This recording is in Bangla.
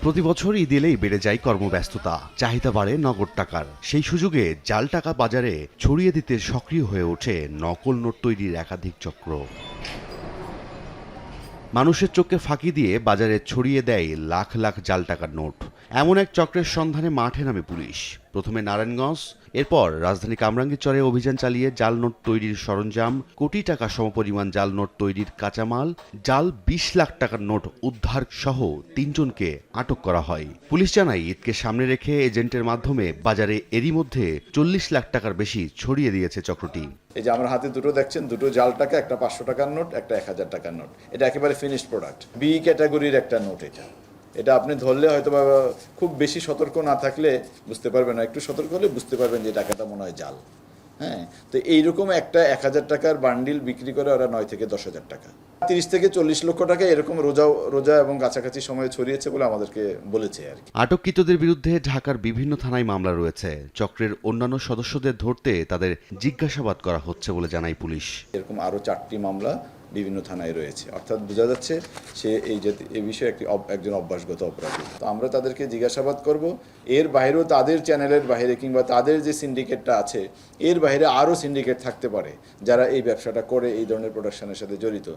প্রতি বছর ঈদ এলেই বেড়ে যায় কর্মব্যস্ততা, চাহিদা বাড়ে নগদ টাকার। সেই সুযোগে জাল টাকা বাজারে ছড়িয়ে দিতে সক্রিয় হয়ে ওঠে নকল নোট তৈরির একাধিক চক্র। মানুষের চোখে ফাঁকি দিয়ে বাজারে ছড়িয়ে দেয় লাখ লাখ জাল টাকার নোট। এমন এক চক্রের সন্ধানে মাঠে নামে পুলিশ। প্রথমে নারায়ণগঞ্জ, এরপর রাজধানী কামরাঙ্গীরচরে অভিযান চালিয়ে জাল নোট তৈরির সরঞ্জাম, কোটি টাকা সমপরিমাণ জাল নোট তৈরির কাঁচামাল, জাল ২০ লাখ টাকার নোট উদ্ধার সহ ৩ জনকে আটক করা হয়। পুলিশ জানায়, ঈদকে সামনে রেখে এজেন্টের মাধ্যমে বাজারে এরই মধ্যে ৪০ লাখ টাকার বেশি ছড়িয়ে দিয়েছে চক্রটি। এই যে আমার হাতে দুটো দেখছেন, দুটো জাল টাকা, একটা ৫০০ টাকার নোট, একটা ১০০০ টাকার নোট। এটা একেবারে ফিনিশড প্রোডাক্ট, বি ক্যাটাগরির একটা নোট। এটা আপনি ধরলে হয়তো বা খুব বেশি সতর্ক না থাকলে বুঝতে পারবেন না, একটু সতর্ক হলে বুঝতে পারবেন যে টাকাটা মনে হয় জাল। হ্যাঁ, তো এইরকম একটা ১০০০ টাকার বান্ডিল বিক্রি করে ওরা ৯ থেকে ১০,০০০ টাকা, ৩০ থেকে ৪০ লক্ষ টাকা এরকম রোজা এবং কাছাকাছি সময়ে ছড়িয়েছে বলে আমাদেরকে বলেছে আর কি। আটককৃতদের বিরুদ্ধে ঢাকার বিভিন্ন থানায় মামলা রয়েছে। চক্রের অন্যান্য সদস্যদের ধরতে তাদের জিজ্ঞাসাবাদ করা হচ্ছে বলে জানায় পুলিশ। এরকম আরও ৪টি মামলা বিভিন্ন থানায় রয়েছে, অর্থাৎ বোঝা যাচ্ছে সে এই বিষয়ে একজন অভ্যাসগত অপরাধী। তো আমরা তাদেরকে জিজ্ঞাসাবাদ করব। এর বাইরেও তাদের চ্যানেলের বাইরে কিংবা তাদের যে সিন্ডিকেটটা আছে এর বাইরে আরও সিন্ডিকেট থাকতে পারে যারা এই ব্যবসাটা করে, এই ধরনের প্রোডাকশনের সাথে জড়িত।